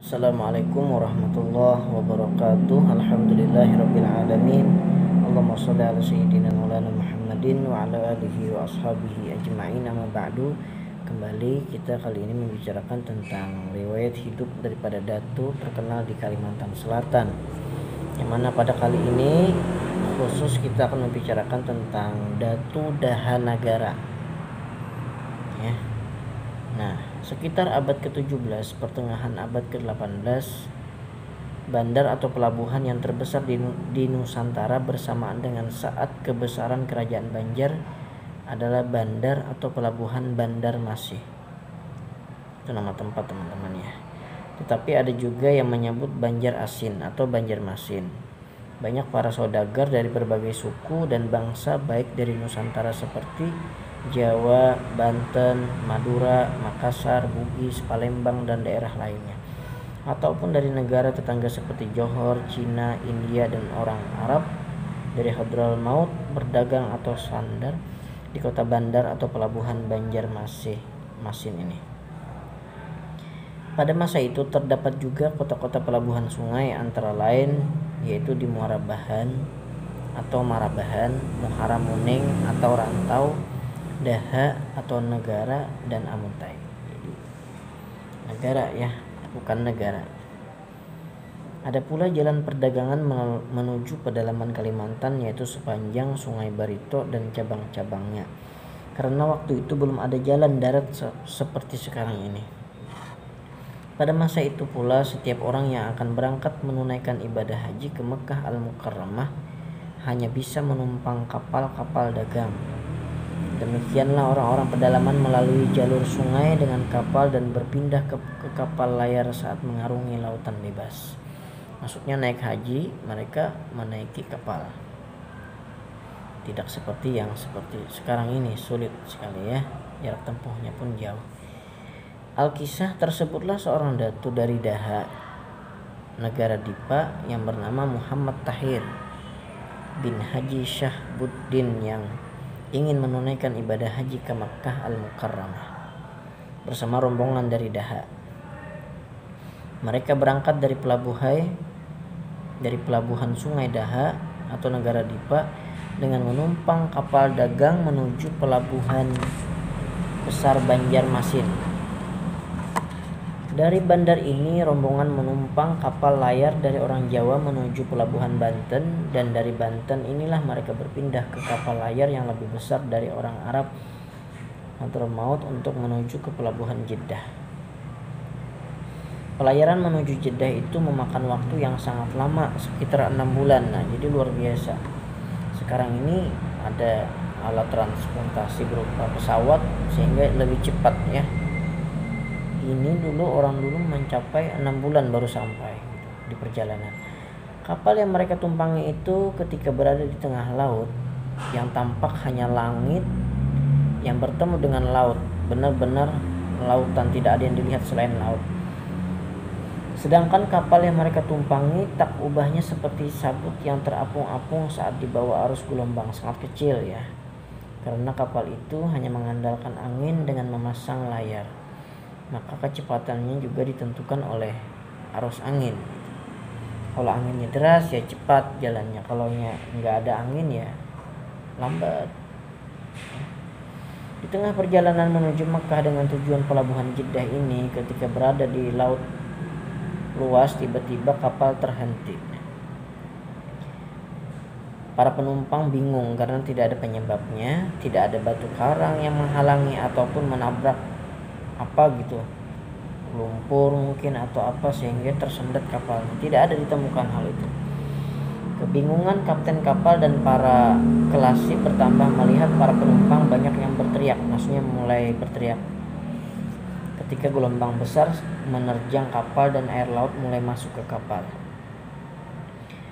Assalamualaikum warahmatullahi wabarakatuh. Alhamdulillahirabbil alamin. Allahumma shalli ala sayyidina Maulana Muhammadin wa ala alihi wa ashabihi ajma'in. Amma ba'du. Kembali kita kali ini membicarakan tentang riwayat hidup daripada datu terkenal di Kalimantan Selatan. Yang mana pada kali ini khusus kita akan membicarakan tentang Datu Dahanagara. Ya. Nah, sekitar abad ke-17, pertengahan abad ke-18, bandar atau pelabuhan yang terbesar di Nusantara bersamaan dengan saat kebesaran Kerajaan Banjar adalah bandar atau pelabuhan Banjarmasin. Itu nama tempat teman-teman ya. Tetapi ada juga yang menyebut Banjarasin atau Banjarmasin. Banyak para saudagar dari berbagai suku dan bangsa baik dari Nusantara seperti Jawa, Banten, Madura, Makassar, Bugis, Palembang, dan daerah lainnya, ataupun dari negara tetangga seperti Johor, Cina, India, dan orang Arab dari Hadramaut berdagang atau sandar di kota bandar atau pelabuhan Banjarmasin ini. Pada masa itu terdapat juga kota-kota pelabuhan sungai antara lain yaitu di Muara Bahan atau Marabahan, Muara Muning atau Rantau, Daha atau Negara, dan Amuntai. Jadi negara ya, bukan negara. Ada pula jalan perdagangan menuju pedalaman Kalimantan yaitu sepanjang Sungai Barito dan cabang-cabangnya. Karena waktu itu belum ada jalan darat seperti sekarang ini. Pada masa itu pula setiap orang yang akan berangkat menunaikan ibadah haji ke Mekah Al-Mukarramah hanya bisa menumpang kapal-kapal dagang. Demikianlah orang-orang pedalaman melalui jalur sungai dengan kapal dan berpindah ke kapal layar saat mengarungi lautan bebas. Maksudnya naik haji, mereka menaiki kapal. Tidak seperti sekarang ini, sulit sekali ya, jarak tempuhnya pun jauh. Alkisah tersebutlah seorang datu dari Daha, negara Dipa yang bernama Muhammad Tahir bin Haji Syahbuddin yang ingin menunaikan ibadah haji ke Makkah Al-Mukarramah bersama rombongan dari Daha. Mereka berangkat dari pelabuhan Sungai Daha atau negara Dipa dengan menumpang kapal dagang menuju pelabuhan besar Banjarmasin. Dari bandar ini rombongan menumpang kapal layar dari orang Jawa menuju pelabuhan Banten, dan dari Banten inilah mereka berpindah ke kapal layar yang lebih besar dari orang Arab Hadramaut untuk menuju ke pelabuhan Jeddah. Pelayaran menuju Jeddah itu memakan waktu yang sangat lama, sekitar 6 bulan. Nah, jadi luar biasa. Sekarang ini ada alat transportasi berupa pesawat sehingga lebih cepat ya. Ini orang dulu mencapai 6 bulan baru sampai gitu, di perjalanan. Kapal yang mereka tumpangi itu ketika berada di tengah laut yang tampak hanya langit yang bertemu dengan laut, benar-benar lautan, tidak ada yang dilihat selain laut. Sedangkan kapal yang mereka tumpangi tak ubahnya seperti sabut yang terapung-apung saat dibawa arus gelombang, sangat kecil ya. Karena kapal itu hanya mengandalkan angin dengan memasang layar, maka kecepatannya juga ditentukan oleh arus angin. Kalau anginnya deras ya cepat jalannya, kalau nggak ada angin ya lambat. Di tengah perjalanan menuju Mekah dengan tujuan pelabuhan Jeddah ini, ketika berada di laut luas tiba-tiba kapal terhenti. Para penumpang bingung karena tidak ada penyebabnya, tidak ada batu karang yang menghalangi ataupun menabrak lumpur mungkin atau apa sehingga tersendat kapalnya. Tidak ada ditemukan hal itu. Kebingungan kapten kapal dan para kelasi bertambah melihat para penumpang banyak yang berteriak, maksudnya mulai berteriak ketika gelombang besar menerjang kapal dan air laut mulai masuk ke kapal.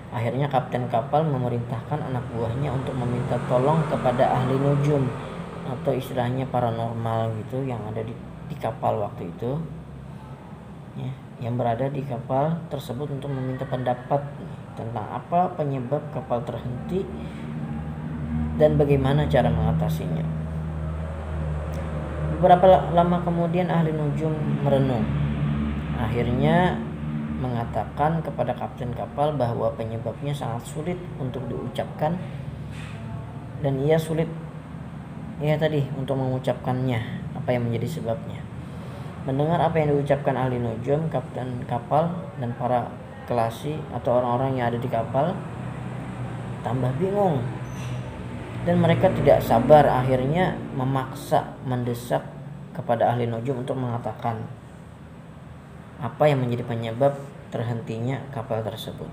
Akhirnya kapten kapal memerintahkan anak buahnya untuk meminta tolong kepada ahli nujum atau istilahnya paranormal gitu yang ada di kapal waktu itu ya, yang berada di kapal tersebut untuk meminta pendapat tentang apa penyebab kapal terhenti dan bagaimana cara mengatasinya. Beberapa lama kemudian ahli nujum merenung. Akhirnya mengatakan kepada kapten kapal bahwa penyebabnya sangat sulit untuk diucapkan dan ia sulit tadi untuk mengucapkannya, apa yang menjadi sebabnya. Mendengar apa yang diucapkan ahli nujum, kapten kapal dan para kelasi atau orang-orang yang ada di kapal tambah bingung, dan mereka tidak sabar, akhirnya memaksa mendesak kepada ahli nujum untuk mengatakan apa yang menjadi penyebab terhentinya kapal tersebut.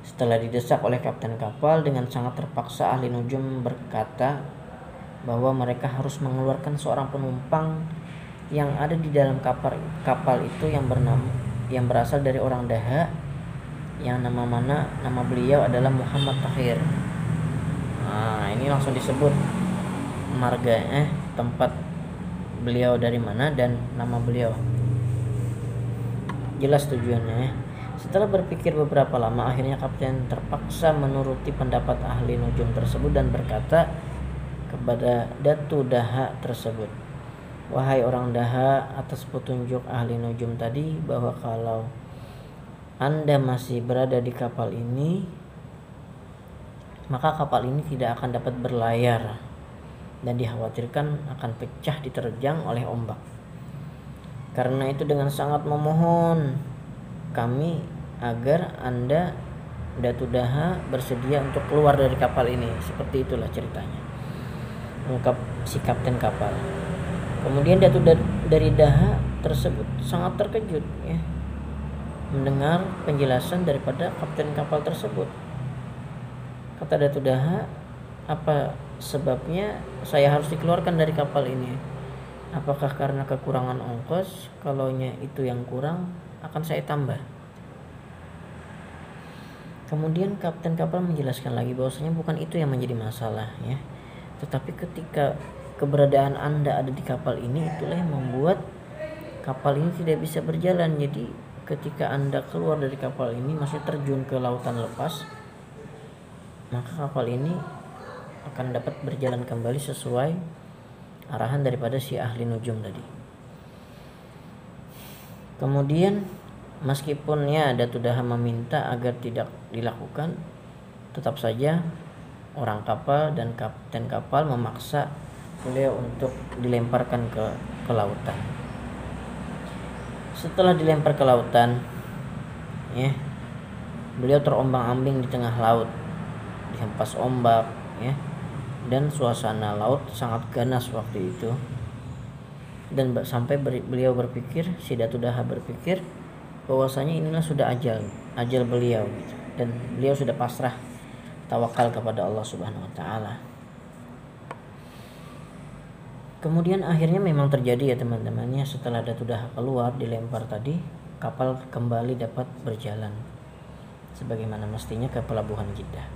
Setelah didesak oleh kapten kapal, dengan sangat terpaksa ahli nujum berkata bahwa mereka harus mengeluarkan seorang penumpang yang ada di dalam kapal itu yang berasal dari orang Daha, yang nama beliau adalah Muhammad Tahir. Nah, ini langsung disebut marga tempat beliau dari mana dan nama beliau. Jelas tujuannya. Setelah berpikir beberapa lama, akhirnya kapten terpaksa menuruti pendapat ahli nujum tersebut dan berkata kepada Datu Daha tersebut, "Wahai orang Daha, atas petunjuk ahli nujum tadi bahwa kalau Anda masih berada di kapal ini, maka kapal ini tidak akan dapat berlayar dan dikhawatirkan akan pecah diterjang oleh ombak. Karena itu dengan sangat memohon kami agar Anda, Datu Daha, bersedia untuk keluar dari kapal ini." Seperti itulah ceritanya, ungkap si kapten kapal. Kemudian Datu dari Daha tersebut sangat terkejut mendengar penjelasan daripada kapten kapal tersebut. Kata Datu Daha, "Apa sebabnya saya harus dikeluarkan dari kapal ini? Apakah karena kekurangan ongkos? Kalaunya itu yang kurang, akan saya tambah." Kemudian kapten kapal menjelaskan lagi bahwasanya bukan itu yang menjadi masalah tetapi ketika keberadaan Anda ada di kapal ini, itulah yang membuat kapal ini tidak bisa berjalan. Jadi ketika Anda keluar dari kapal ini, masih terjun ke lautan lepas, maka kapal ini akan dapat berjalan kembali sesuai arahan daripada si ahli nujum tadi. Kemudian meskipun Datu Daha meminta agar tidak dilakukan, tetap saja orang kapal dan kapten kapal memaksa beliau untuk dilemparkan ke lautan. Setelah dilempar ke lautan, beliau terombang-ambing di tengah laut, dihempas ombak, dan suasana laut sangat ganas waktu itu. Dan sampai beliau berpikir, si Datu Daha berpikir bahwasanya inilah sudah ajal beliau gitu. Dan beliau sudah pasrah, tawakal kepada Allah Subhanahu wa taala. Kemudian akhirnya memang terjadi teman-temannya, setelah Datu Daha keluar dilempar tadi, kapal kembali dapat berjalan sebagaimana mestinya ke pelabuhan Jeddah.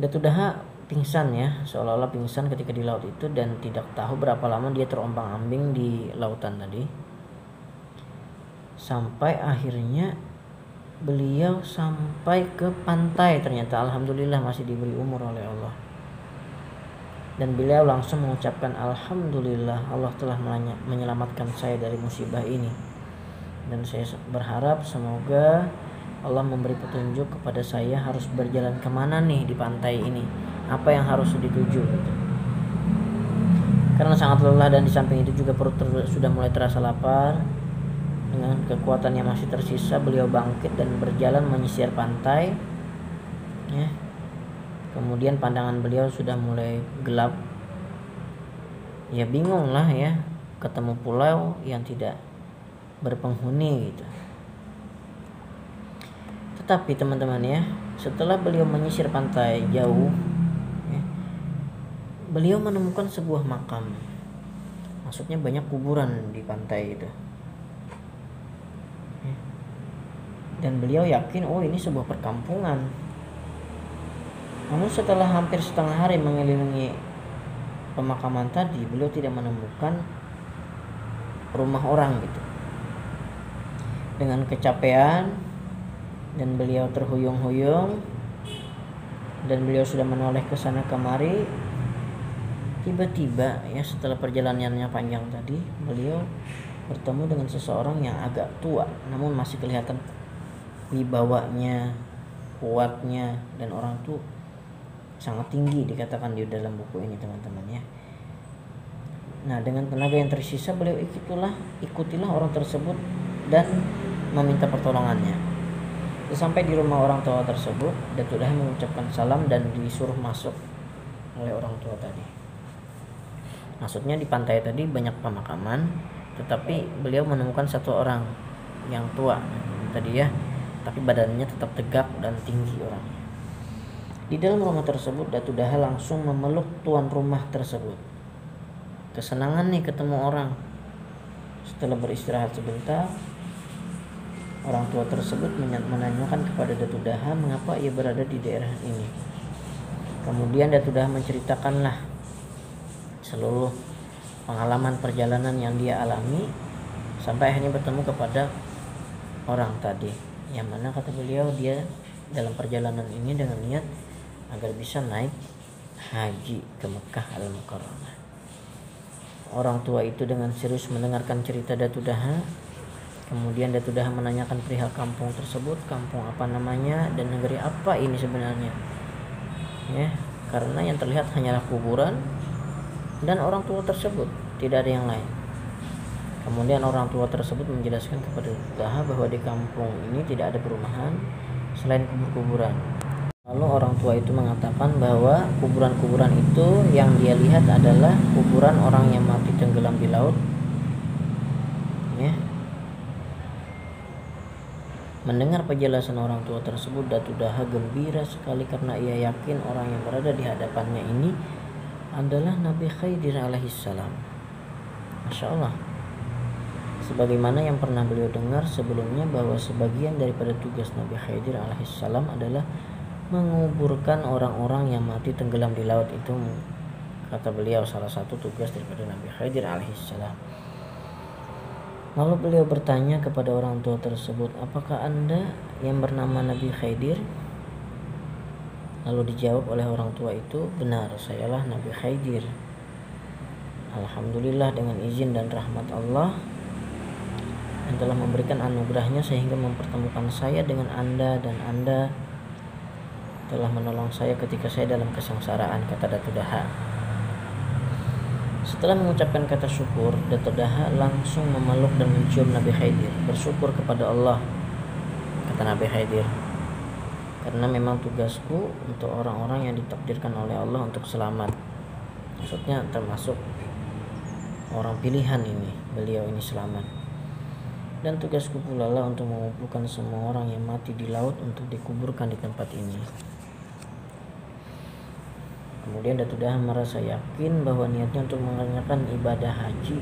Datu Daha pingsan seolah-olah pingsan ketika di laut itu, dan tidak tahu berapa lama dia terombang-ambing di lautan tadi, sampai akhirnya beliau sampai ke pantai. Ternyata alhamdulillah masih diberi umur oleh Allah, dan beliau langsung mengucapkan, "Alhamdulillah, Allah telah menyelamatkan saya dari musibah ini, dan saya berharap semoga Allah memberi petunjuk kepada saya harus berjalan kemana nih di pantai ini, apa yang harus dituju." Karena sangat lelah dan di samping itu juga perut sudah mulai terasa lapar, dengan kekuatan yang masih tersisa beliau bangkit dan berjalan menyisir pantai. Kemudian pandangan beliau sudah mulai gelap. Bingung lah ketemu pulau yang tidak berpenghuni gitu. Tetapi teman-teman setelah beliau menyisir pantai jauh, beliau menemukan sebuah makam. Maksudnya banyak kuburan di pantai itu. Dan beliau yakin ini sebuah perkampungan. Namun setelah hampir setengah hari mengelilingi pemakaman tadi, beliau tidak menemukan rumah orang gitu. Dengan kecapean dan beliau terhuyung-huyung, dan beliau sudah menoleh ke sana kemari, tiba-tiba setelah perjalanannya panjang tadi, beliau bertemu dengan seseorang yang agak tua namun masih kelihatan wibawanya, kuatnya, dan orang tuh sangat tinggi dikatakan di dalam buku ini teman-teman ya. Nah, dengan tenaga yang tersisa beliau ikutilah orang tersebut dan meminta pertolongannya. Sampai di rumah orang tua tersebut, Datuk Daha mengucapkan salam dan disuruh masuk oleh orang tua tadi. Maksudnya di pantai tadi banyak pemakaman, tetapi beliau menemukan satu orang yang tua tadi ya, tapi badannya tetap tegak dan tinggi orangnya. Di dalam rumah tersebut, Datuk Daha langsung memeluk tuan rumah tersebut. Kesenangan nih ketemu orang. Setelah beristirahat sebentar, orang tua tersebut menanyakan kepada Datuk Daha mengapa ia berada di daerah ini. Kemudian Datuk Daha menceritakanlah seluruh pengalaman perjalanan yang dia alami sampai akhirnya bertemu kepada orang tadi, yang mana kata beliau dia dalam perjalanan ini dengan niat agar bisa naik haji ke Mekah Al-Mukarramah. Orang tua itu dengan serius mendengarkan cerita Datuk Daha. Kemudian Datuk Daha menanyakan perihal kampung tersebut, kampung apa namanya dan negeri apa ini sebenarnya. Ya, karena yang terlihat hanyalah kuburan dan orang tua tersebut, tidak ada yang lain. Kemudian orang tua tersebut menjelaskan kepada Datuk Daha bahwa di kampung ini tidak ada perumahan selain kubur-kuburan. Lalu orang tua itu mengatakan bahwa kuburan-kuburan itu yang dia lihat adalah kuburan orang yang mati tenggelam di laut. Ya. Mendengar penjelasan orang tua tersebut, Datuk Daha gembira sekali karena ia yakin orang yang berada di hadapannya ini adalah Nabi Khidir alaihissalam. Masya Allah. Sebagaimana yang pernah beliau dengar sebelumnya bahwa sebagian daripada tugas Nabi Khidir alaihissalam adalah menguburkan orang-orang yang mati tenggelam di laut. Itu kata beliau salah satu tugas daripada Nabi Khidir alaihissalam. Lalu beliau bertanya kepada orang tua tersebut, apakah anda yang bernama Nabi Khidir? Lalu dijawab oleh orang tua itu, benar, sayalah Nabi Khidir. Alhamdulillah dengan izin dan rahmat Allah yang telah memberikan anugerahnya sehingga mempertemukan saya dengan anda, dan anda telah menolong saya ketika saya dalam kesengsaraan, kata Datuk Daha. Setelah mengucapkan kata syukur, Datuk Daha langsung memeluk dan mencium Nabi Khidir. Bersyukur kepada Allah, kata Nabi Khidir, karena memang tugasku untuk orang-orang yang ditakdirkan oleh Allah untuk selamat. Maksudnya termasuk orang pilihan ini, beliau ini selamat. Dan tugasku pula lah untuk mengumpulkan semua orang yang mati di laut untuk dikuburkan di tempat ini. Kemudian Datuk Daha merasa yakin bahwa niatnya untuk mengerjakan ibadah haji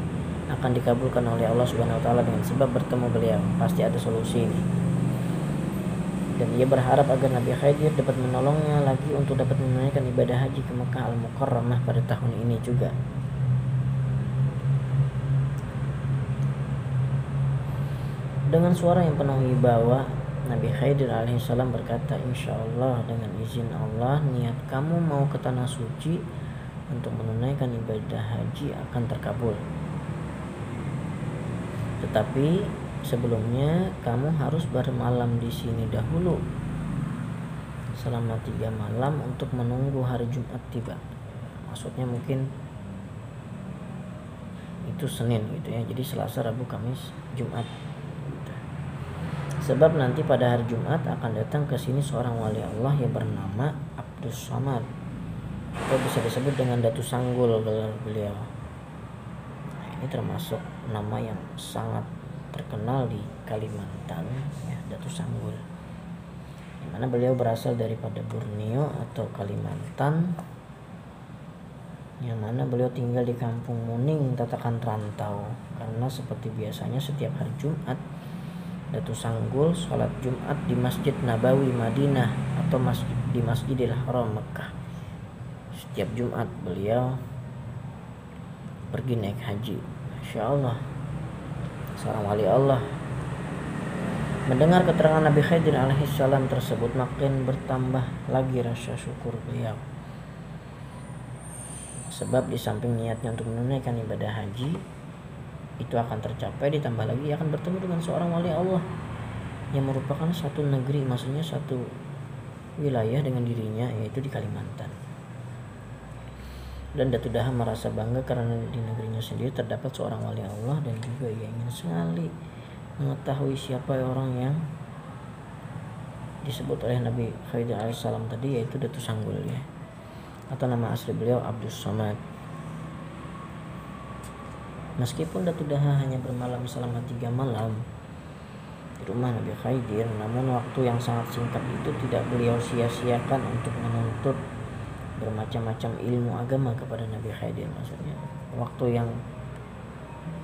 akan dikabulkan oleh Allah Subhanahu wa taala dengan sebab bertemu beliau. Pasti ada solusi ini. Dan ia berharap agar Nabi Khidir dapat menolongnya lagi untuk dapat menunaikan ibadah haji ke Mekah Al-Mukarramah pada tahun ini juga. Dengan suara yang penuh wibawa, Nabi Khidir alaihissalam berkata, insya Allah dengan izin Allah niat kamu mau ke tanah suci untuk menunaikan ibadah haji akan terkabul. Tetapi sebelumnya kamu harus bermalam di sini dahulu selama 3 malam untuk menunggu hari Jumat tiba. Maksudnya mungkin itu Senin gitu ya. Jadi Selasa, Rabu, Kamis, Jumat. Sebab nanti pada hari Jumat akan datang ke sini seorang wali Allah yang bernama Abdus Samad, atau bisa disebut dengan Datu Sanggul beliau. Ini termasuk nama yang sangat terkenal di Kalimantan ya, Datu Sanggul. Yang mana beliau berasal daripada Borneo atau Kalimantan, yang mana beliau tinggal di Kampung Muning, Tatakan Rantau. Karena seperti biasanya setiap hari Jumat Datu Sanggul sholat Jumat di Masjid Nabawi Madinah atau di Masjidil Haram Mekah. Setiap Jumat beliau pergi naik haji. Masya Allah, seorang wali Allah. Mendengar keterangan Nabi Khidir alaihissalam tersebut, makin bertambah lagi rasa syukur beliau. Sebab di samping niatnya untuk menunaikan ibadah haji, itu akan tercapai, ditambah lagi akan bertemu dengan seorang wali Allah yang merupakan satu negeri, maksudnya satu wilayah dengan dirinya, yaitu di Kalimantan. Dan Datu Daha merasa bangga karena di negerinya sendiri terdapat seorang wali Allah, dan juga ia ingin sekali mengetahui siapa orang yang disebut oleh Nabi Khidir alaihissalam tadi, yaitu Datu Sanggul ya, atau nama asli beliau Abdus Somad. Meskipun Datu Daha hanya bermalam selama 3 malam di rumah Nabi Khidir, namun waktu yang sangat singkat itu tidak beliau sia-siakan untuk menuntut bermacam-macam ilmu agama kepada Nabi Khidir. Maksudnya waktu yang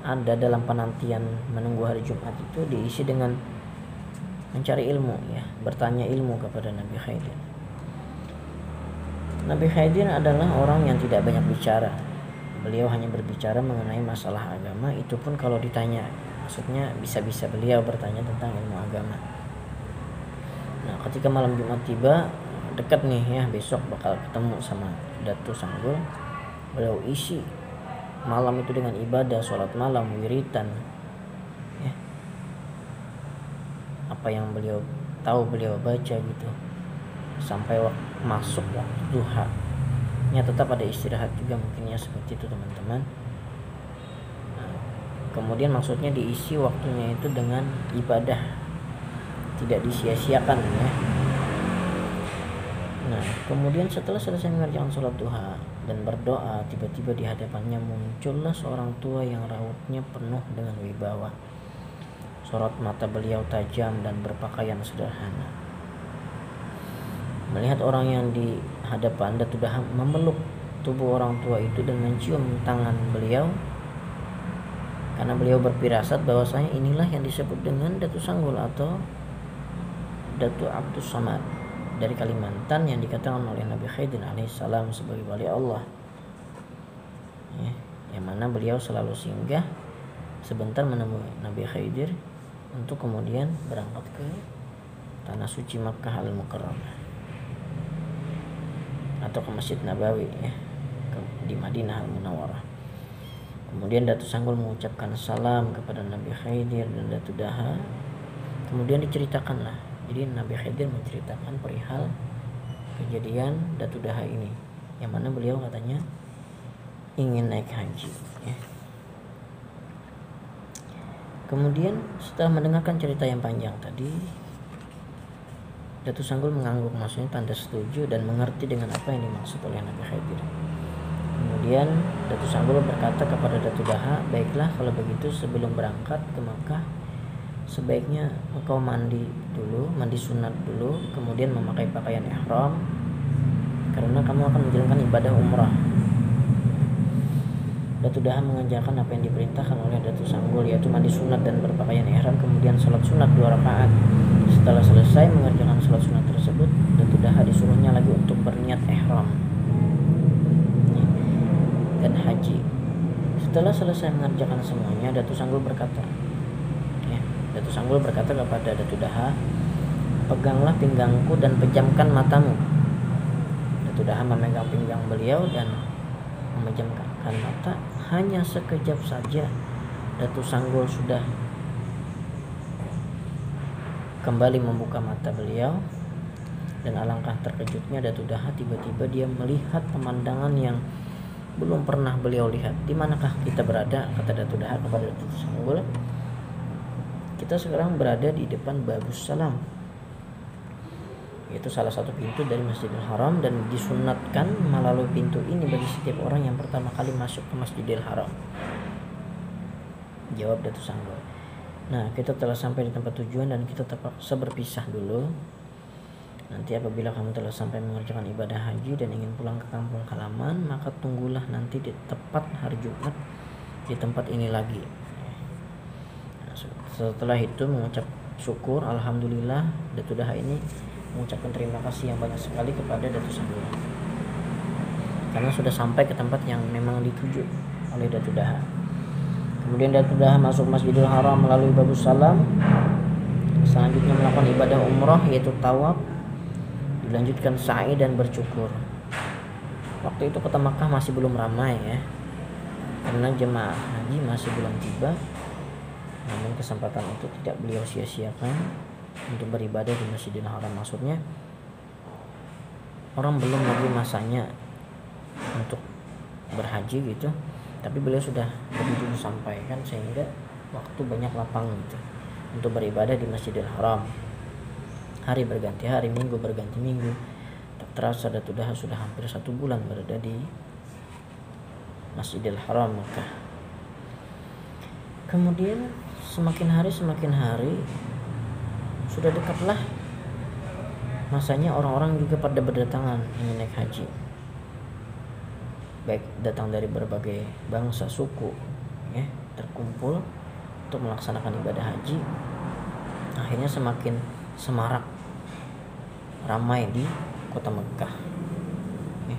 ada dalam penantian menunggu hari Jumat itu diisi dengan mencari ilmu ya, bertanya ilmu kepada Nabi Khidir. Nabi Khidir adalah orang yang tidak banyak bicara. Beliau hanya berbicara mengenai masalah agama, itu pun kalau ditanya, maksudnya bisa-bisa beliau bertanya tentang ilmu agama. Nah, ketika malam Jumat tiba, dekat nih ya, besok bakal ketemu sama Datu Sanggul, beliau isi malam itu dengan ibadah, sholat malam, wiritan ya. Apa yang beliau tahu beliau baca gitu sampai masuk waktu duha ya, tetap ada istirahat juga mungkinnya, seperti itu teman-teman. Nah, kemudian maksudnya diisi waktunya itu dengan ibadah, tidak disia-siakan ya. Nah, kemudian setelah selesai mengerjakan sholat duha dan berdoa, tiba-tiba di hadapannya muncullah seorang tua yang rautnya penuh dengan wibawa. Sorot mata beliau tajam dan berpakaian sederhana. Melihat orang yang di hadapan, Datu Daha memeluk tubuh orang tua itu dan mencium tangan beliau, karena beliau berfirasat bahwasanya inilah yang disebut dengan Datu Sanggul atau Datu Abdus Somad dari Kalimantan, yang dikatakan oleh Nabi Khidir alaihissalam sebagai wali Allah ya, yang mana beliau selalu singgah sebentar menemui Nabi Khidir untuk kemudian berangkat ke tanah suci Makkah Al-Mukarramah atau ke Masjid Nabawi ya, di Madinah Al-Munawwarah. Kemudian Datu Sanggul mengucapkan salam kepada Nabi Khidir dan Datu Daha. Kemudian diceritakanlah, jadi Nabi Khidir menceritakan perihal kejadian Datu Daha ini, yang mana beliau katanya ingin naik haji ya. Kemudian setelah mendengarkan cerita yang panjang tadi, Datu Sanggul mengangguk, maksudnya tanda setuju dan mengerti dengan apa yang dimaksud oleh Nabi Khidir. Kemudian Datu Sanggul berkata kepada Datu Daha, baiklah kalau begitu sebelum berangkat ke Makkah, sebaiknya engkau mandi dulu, mandi sunat dulu, kemudian memakai pakaian ihram, karena kamu akan menjalankan ibadah umrah. Datu Daha mengerjakan apa yang diperintahkan oleh Datu Sanggul, yaitu mandi sunat dan berpakaian ihram, kemudian sholat sunat 2 rakaat. Setelah selesai mengerjakan sholat sunat tersebut, Datu Daha disuruhnya lagi untuk berniat ihram dan haji. Setelah selesai mengerjakan semuanya, Datu Sanggul berkata Datu Sanggul berkata kepada Datu Daha, peganglah pinggangku dan pejamkan matamu. Datu Daha memegang pinggang beliau dan memejamkan mata. Hanya sekejap saja Datu Sanggul sudah kembali membuka mata beliau, dan alangkah terkejutnya Datu Daha, tiba-tiba dia melihat pemandangan yang belum pernah beliau lihat. Di manakah kita berada? Kata Datu Daha kepada Datu Sanggul, kita sekarang berada di depan Babus Salam, yaitu salah satu pintu dari Masjidil Haram, dan disunatkan melalui pintu ini bagi setiap orang yang pertama kali masuk ke Masjidil Haram. Jawab Datu Sanggul. Nah, kita telah sampai di tempat tujuan dan kita terpaksa berpisah dulu. Nanti apabila kamu telah sampai mengerjakan ibadah haji dan ingin pulang ke kampung halaman, maka tunggulah nanti di tepat hari Jumat di tempat ini lagi. Setelah itu mengucap syukur, alhamdulillah, Datu Daha ini mengucapkan terima kasih yang banyak sekali kepada Datu Sanggul karena sudah sampai ke tempat yang memang dituju oleh Datu Daha. Kemudian Datu Daha masuk Masjidil Haram melalui Babus Salam, selanjutnya melakukan ibadah umrah yaitu tawaf, dilanjutkan sa'i dan bercukur. Waktu itu kota Makkah masih belum ramai ya, karena jemaah haji masih belum tiba. Namun kesempatan itu tidak beliau sia-siakan untuk beribadah di Masjidil Haram. Maksudnya orang belum lagi masanya untuk berhaji gitu, tapi beliau sudah begitu sampaikan sehingga waktu banyak lapang gitu untuk beribadah di Masjidil Haram. Hari berganti hari, minggu berganti minggu. Tak terasa Datuk Daha sudah hampir 1 bulan berada di Masjidil Haram Mekah. Kemudian semakin hari sudah dekatlah masanya orang-orang juga pada berdatangan ingin naik haji, baik datang dari berbagai bangsa suku ya, terkumpul untuk melaksanakan ibadah haji. Akhirnya semakin semarak ramai di kota Mekah ya.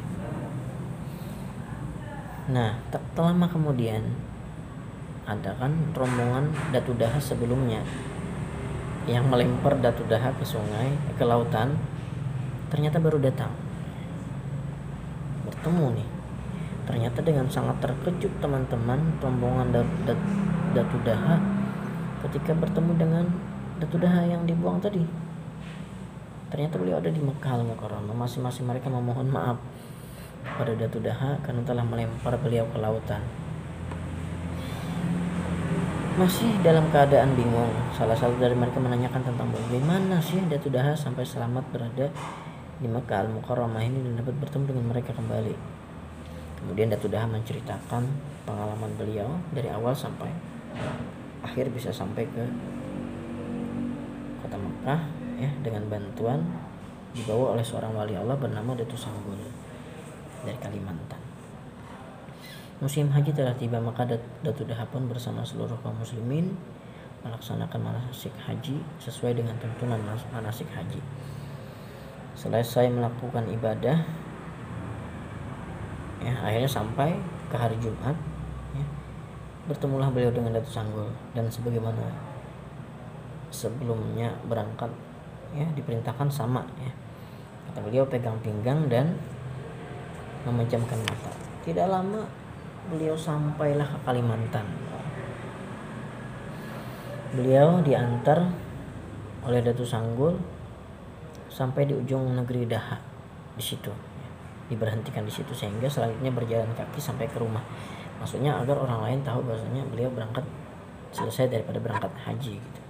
Nah, tak lama kemudian ada kan rombongan Datuk Daha sebelumnya yang melempar Datuk Daha ke sungai, ke lautan, ternyata baru datang. Bertemu nih. Ternyata dengan sangat terkejut teman-teman rombongan Datuk Daha ketika bertemu dengan Datuk Daha yang dibuang tadi. Ternyata beliau ada di Mekah Al-Mukarramah. Masing-masing mereka memohon maaf pada Datuk Daha karena telah melempar beliau ke lautan. Masih dalam keadaan bingung, salah satu dari mereka menanyakan tentang bagaimana sih Datuk Daha sampai selamat berada di Mekah Al-Mukarramah ini dan dapat bertemu dengan mereka kembali. Kemudian Datuk Daha menceritakan pengalaman beliau dari awal sampai akhir bisa sampai ke kota Mekah ya, dengan bantuan dibawa oleh seorang wali Allah bernama Datuk Sanggul dari Kalimantan. Musim haji telah tiba, maka Datuk Daha pun bersama seluruh kaum muslimin melaksanakan manasik haji sesuai dengan tuntunan manasik haji. Selesai melakukan ibadah ya, akhirnya sampai ke hari Jumat ya, bertemulah beliau dengan Datuk Sanggul, dan sebagaimana sebelumnya berangkat ya, diperintahkan sama ya. Kata beliau, pegang pinggang dan memejamkan mata. Tidak lama beliau sampailah ke Kalimantan. Beliau diantar oleh Datuk Sanggul sampai di ujung negeri Daha. Di situ diberhentikan di situ sehingga selanjutnya berjalan kaki sampai ke rumah. Maksudnya agar orang lain tahu bahwasanya beliau berangkat selesai daripada berangkat haji gitu.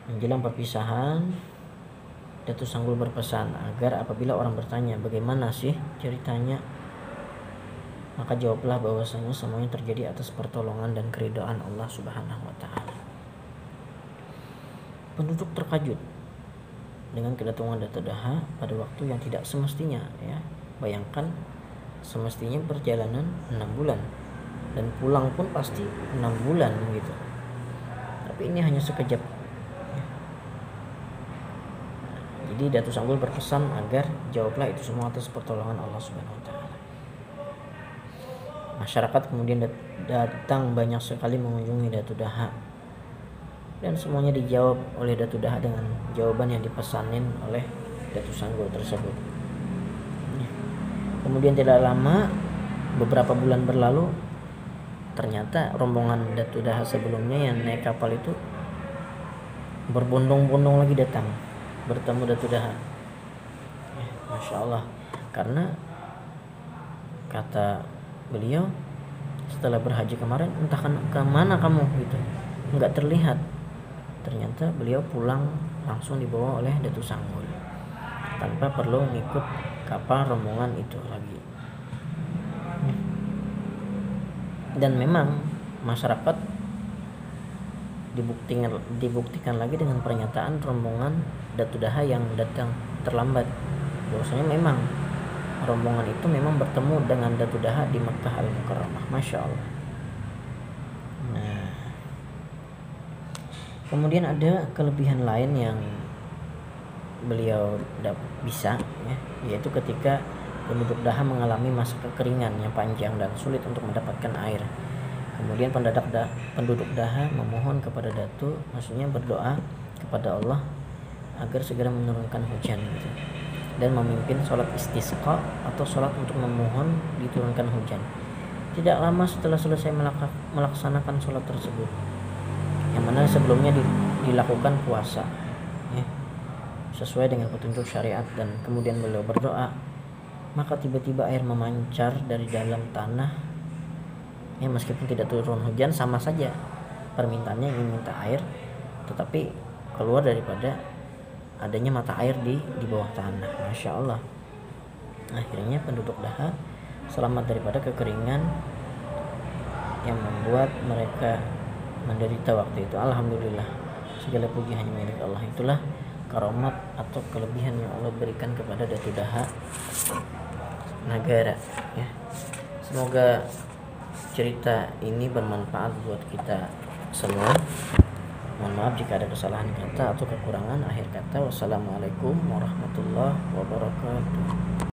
Menjelang perpisahan, Datuk Sanggul berpesan agar apabila orang bertanya bagaimana sih ceritanya, maka jawablah bahwasanya semuanya terjadi atas pertolongan dan keridhaan Allah Subhanahu wa taala. Penduduk terkejut dengan kedatangan Datuk Daha pada waktu yang tidak semestinya ya. Bayangkan semestinya perjalanan 6 bulan dan pulang pun pasti 6 bulan gitu. Tapi ini hanya sekejap. Ya. Jadi Datuk Sanggul berpesan agar jawablah itu semua atas pertolongan Allah Subhanahu wa taala. Masyarakat kemudian datang banyak sekali mengunjungi Datuk Daha, dan semuanya dijawab oleh Datuk Daha dengan jawaban yang dipesanin oleh Datuk Sanggul tersebut. Kemudian tidak lama, beberapa bulan berlalu, ternyata rombongan Datuk Daha sebelumnya yang naik kapal itu berbondong-bondong lagi datang bertemu Datuk Daha. Masya Allah, karena kata beliau, setelah berhaji kemarin entah kemana kamu gitu, nggak terlihat. Ternyata beliau pulang langsung dibawa oleh Datuk Sanggul tanpa perlu ngikut kapal rombongan itu lagi. Dan memang masyarakat dibuktikan lagi dengan pernyataan rombongan Datuk Daha yang datang terlambat, bahwasanya memang rombongan itu memang bertemu dengan Datuk Daha di Mekah Al-Mukarramah. Masya Allah. Nah, kemudian ada kelebihan lain yang beliau bisa ya, yaitu ketika penduduk Daha mengalami masa kekeringan yang panjang dan sulit untuk mendapatkan air. Kemudian penduduk Daha memohon kepada Datuk, maksudnya berdoa kepada Allah agar segera menurunkan hujan gitu, dan memimpin sholat istisqa atau sholat untuk memohon diturunkan hujan. tidak lama setelah selesai melaksanakan sholat tersebut, yang mana sebelumnya dilakukan puasa ya, sesuai dengan petunjuk syariat, dan kemudian beliau berdoa, maka tiba-tiba air memancar dari dalam tanah ya, meskipun tidak turun hujan, sama saja permintaannya ingin minta air, tetapi keluar daripada adanya mata air di bawah tanah. Masya Allah. Akhirnya penduduk Daha selamat daripada kekeringan yang membuat mereka menderita waktu itu. Alhamdulillah, segala puji hanya milik Allah. Itulah karomat atau kelebihan yang Allah berikan kepada Datu Daha Nagara ya. Semoga cerita ini bermanfaat buat kita semua. Mohon maaf jika ada kesalahan kata atau kekurangan. Akhir kata, wassalamualaikum warahmatullahi wabarakatuh.